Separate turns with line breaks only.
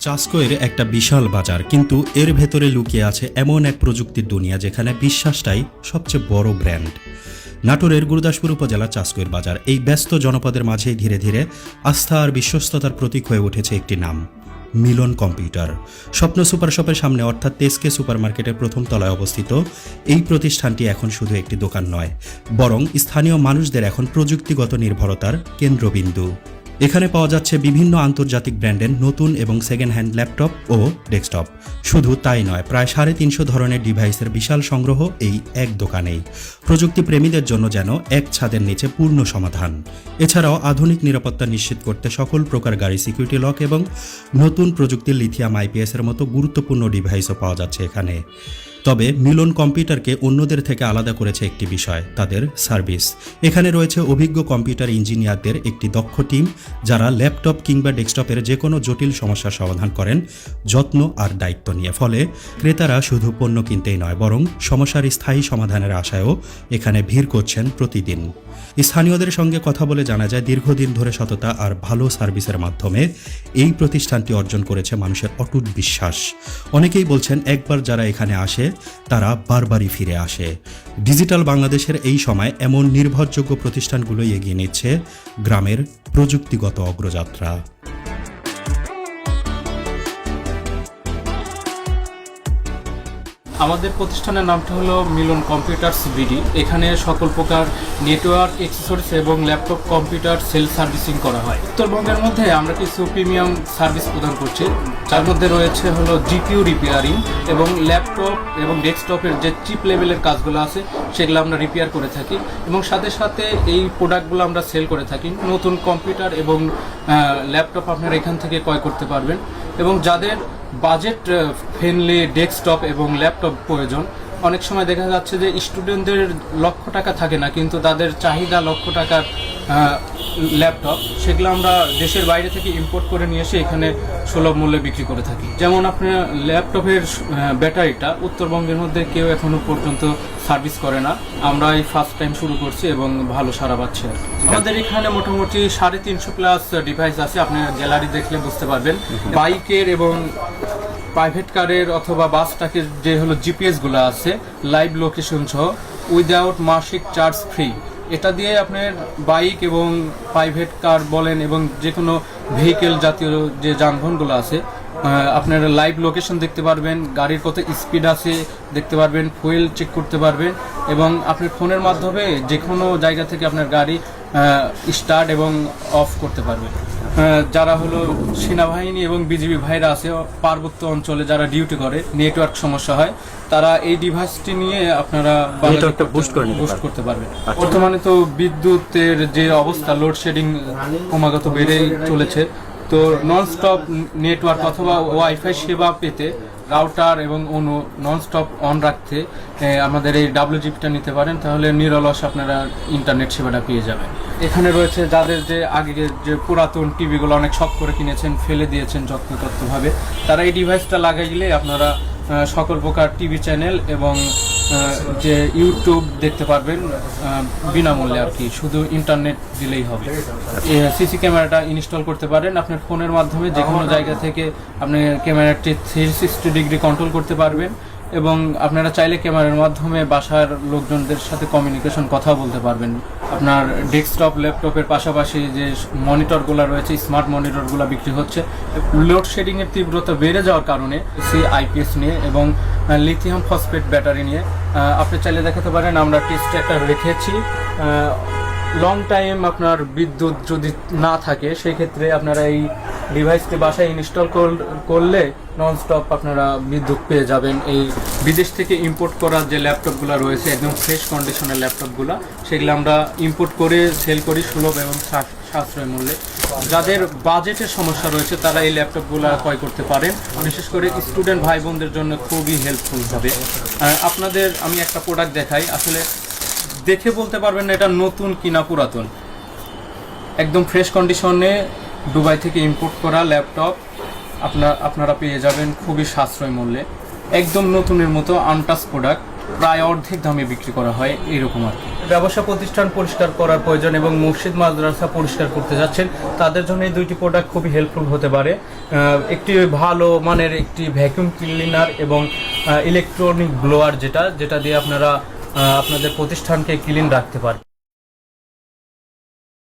চাসকোয়ের একটা বিশাল বাজার, কিন্তু এর ভেতরে লুকিয়ে আছে এমন এক প্রযুক্তির দুনিয়া যেখানে বিশ্বাসটাই সবচেয়ে বড় ব্র্যান্ড। নাটোরের গুরুদাসপুর উপজেলা চাসকোয়ের বাজার, এই ব্যস্ত জনপদের মাঝেই ধীরে ধীরে আস্থা আর বিশ্বস্ততার প্রতীক হয়ে উঠেছে একটি নাম, মিলন কম্পিউটার। স্বপ্ন সুপার শপের সামনে অর্থাৎ তেজকে সুপার মার্কেটের প্রথম তলায় অবস্থিত এই প্রতিষ্ঠানটি এখন শুধু একটি দোকান নয়, বরং স্থানীয় মানুষদের এখন প্রযুক্তিগত নির্ভরতার কেন্দ্রবিন্দু। এখানে পাওয়া যাচ্ছে বিভিন্ন আন্তর্জাতিক ব্র্যান্ডের নতুন এবং সেকেন্ড হ্যান্ড ল্যাপটপ ও ডেস্কটপ। শুধু তাই নয়, প্রায় 350 ধরনের ডিভাইসের বিশাল সংগ্রহ এই এক দোকানেই। প্রযুক্তি প্রেমীদের জন্য যেন এক ছাদের নিচে পূর্ণ সমাধান। এছাড়াও আধুনিক নিরাপত্তা নিশ্চিত করতে সকল প্রকার গাড়ি সিকিউরিটি লক এবং নতুন প্রযুক্তির লিথিয়াম আইপিএসের মতো গুরুত্বপূর্ণ ডিভাইসও পাওয়া যাচ্ছে এখানে। তবে মিলন কম্পিউটারকে অন্যদের থেকে আলাদা করেছে একটি বিষয়, তাদের সার্ভিস। এখানে রয়েছে অভিজ্ঞ কম্পিউটার ইঞ্জিনিয়ারদের একটি দক্ষ টিম, যারা ল্যাপটপ কিংবা ডেস্কটপের যে কোনো জটিল সমস্যার সমাধান করেন যত্ন আর দায়িত্ব নিয়ে। ফলে ক্রেতারা শুধু পণ্য কিনতেই নয়, বরং সমস্যার স্থায়ী সমাধানের আশায়ও এখানে ভিড় করছেন প্রতিদিন। স্থানীয়দের সঙ্গে কথা বলে জানা যায়, দীর্ঘদিন ধরে সততা আর ভালো সার্ভিসের মাধ্যমে এই প্রতিষ্ঠানটি অর্জন করেছে মানুষের অটুট বিশ্বাস। অনেকেই বলছেন, একবার যারা এখানে আসে তারা বারবারই ফিরে আসে। ডিজিটাল বাংলাদেশের এই সময় এমন নির্ভরযোগ্য প্রতিষ্ঠানগুলোই এগিয়ে নিচ্ছে গ্রামের প্রযুক্তিগত অগ্রযাত্রা।
আমাদের প্রতিষ্ঠানের নামটা হলো মিলন কম্পিউটার্স বিডি। এখানে সকল প্রকার নেটওয়ার্ক অ্যাক্সেসরিজ এবং ল্যাপটপ কম্পিউটার সেল সার্ভিসিং করা হয়। উত্তরবঙ্গের মধ্যে আমরা কিছু প্রিমিয়াম সার্ভিস প্রদান করছি, যার মধ্যে রয়েছে হলো জিপিইউ রিপেয়ারিং এবং ল্যাপটপ এবং ডেস্কটপের যে চিপ লেভেলের কাজগুলো আছে সেগুলো আমরা রিপেয়ার করে থাকি, এবং সাথে সাথে এই প্রোডাক্টগুলো আমরা সেল করে থাকি। নতুন কম্পিউটার এবং ল্যাপটপ আপনারা এখান থেকে ক্রয় করতে পারবেন, এবং যাদের বাজেট ফ্রেন্ডলি ডেস্কটপ এবং ল্যাপটপ প্রয়োজন, অনেক সময় দেখা যাচ্ছে যে স্টুডেন্টদের লক্ষ টাকা থাকে না, কিন্তু তাদের চাহিদা লক্ষ টাকার ল্যাপটপ, সেগুলো আমরা দেশের বাইরে থেকে ইম্পোর্ট করে নিয়ে এসে এখানে সুলভ মূল্যে বিক্রি করে থাকি। যেমন আপনার ল্যাপটপের ব্যাটারিটা উত্তরবঙ্গের মধ্যে কেউ এখনো পর্যন্ত সার্ভিস করে না, আমরা এই ফার্স্ট টাইম শুরু করছি এবং ভালো সাড়া পাচ্ছে। আমাদের এখানে মোটামুটি 350 প্লাস ডিভাইস আছে, আপনি গ্যালারি দেখলে বুঝতে পারবেন। বাইকের এবং প্রাইভেট কারের অথবা বাস ট্রাকের যে হলো জিপিএস গুলো আছে, লাইভ লোকেশন সহ, উইদাউট মাসিক চার্জ ফ্রি। এটা দিয়ে আপনার বাইক এবং প্রাইভেট কার বলেন এবং যে কোনো ভেহিকেল জাতীয় যে যানবাহনগুলো আছে, আপনারা লাইভ লোকেশন দেখতে পারবেন, গাড়ির কত স্পিড আছে দেখতে পারবেন, ফুয়েল চেক করতে পারবেন, এবং আপনার ফোনের মাধ্যমে যে কোনো জায়গা থেকে আপনার গাড়ি স্টার্ট এবং অফ করতে পারবেন। যারা হলো সেনাবাহিনী এবং বিজিবি ভাইরা আছে, পার্বত্য অঞ্চলে যারা ডিউটি করে, নেটওয়ার্ক সমস্যা হয়, তারা এই ডিভাইসটি নিয়ে আপনারা বুস্ট করতে পারবেন। বর্তমানে তো বিদ্যুতের যে অবস্থা, লোডশেডিং ক্রমাগত বেড়েই চলেছে, তো ননস্টপ নেটওয়ার্ক অথবা ওয়াইফাই সেবা পেতে রাউটার এবং ননস্টপ অন রাখতে আমাদের এই WGPটা নিতে পারেন, তাহলে নিরলস আপনারা ইন্টারনেট সেবাটা পেয়ে যাবেন। এখানে রয়েছে যাদের যে আগে যে পুরাতন টিভিগুলো অনেক শখ করে কিনেছেন, ফেলে দিয়েছেন যত্নতত্ত্বভাবে, তারা এই ডিভাইসটা লাগাইলে আপনারা সকল প্রকার টিভি চ্যানেল এবং যে ইউটিউব দেখতে পারবেন বিনামূল্যে আর কি, শুধু ইন্টারনেট দিলেই হবে। সিসি ক্যামেরাটা ইনস্টল করতে পারেন, আপনার ফোনের মাধ্যমে যে কোনো জায়গা থেকে আপনি ক্যামেরাটি 360 ডিগ্রি কন্ট্রোল করতে পারবেন, এবং আপনারা চাইলে ক্যামেরার মাধ্যমে বাসার লোকজনদের সাথে কমিউনিকেশন কথা বলতে পারবেন। আপনার ডেস্কটপ ল্যাপটপের পাশাপাশি যে মনিটরগুলো রয়েছে, স্মার্ট মনিটরগুলো বিক্রি হচ্ছে। লোডশেডিংয়ের তীব্রতা বেড়ে যাওয়ার কারণে আইপিএস নিয়ে এবং লিথিয়াম ফসফেট ব্যাটারি নিয়ে আপনি চাইলে দেখাতে পারেন। আমরা টেস্টে একটা রেখেছি, লং টাইম আপনার বিদ্যুৎ যদি না থাকে সেক্ষেত্রে আপনারা এই ডিভাইসটি বাসায় ইনস্টল করলে ননস্টপ আপনারা বিদ্যুৎ পেয়ে যাবেন। এই বিদেশ থেকে ইম্পোর্ট করা যে ল্যাপটপগুলো রয়েছে, একদম ফ্রেশ কন্ডিশনের ল্যাপটপগুলো, সেগুলো আমরা ইম্পোর্ট করে সেল করি সুলভ এবং সাশ্রয় মূল্যে। যাদের বাজেটের সমস্যা রয়েছে তারা এই ল্যাপটপগুলো ক্রয় করতে পারেন, বিশেষ করে স্টুডেন্ট ভাই বোনদের জন্য খুবই হেল্পফুল হবে। আপনাদের আমি একটা প্রোডাক্ট দেখাই, আসলে দেখে বলতে পারবেন না এটা নতুন কিনা পুরাতন। একদম ফ্রেশ কন্ডিশনে দুবাই থেকে ইম্পোর্ট করা ল্যাপটপ আপনারা পেয়ে যাবেন খুবই সাশ্রয় মূল্যে, একদম নতুনের মতো আনটাচ প্রোডাক্ট, প্রায় অর্ধেক দামে বিক্রি করা হয় এরকম আর কি। ব্যবসা প্রতিষ্ঠান পরিষ্কার করার প্রয়োজন এবং মসজিদ মাদ্রাসা পরিষ্কার করতে যাচ্ছেন, তাদের জন্য এই দুইটি প্রোডাক্ট খুবই হেল্পফুল হতে পারে। একটি ভালো মানের একটি ভ্যাকুয়াম ক্লিনার এবং ইলেকট্রনিক ব্লোয়ার, যেটা দিয়ে আপনারা আপনাদের প্রতিষ্ঠানকে ক্লিন রাখতে পারেন।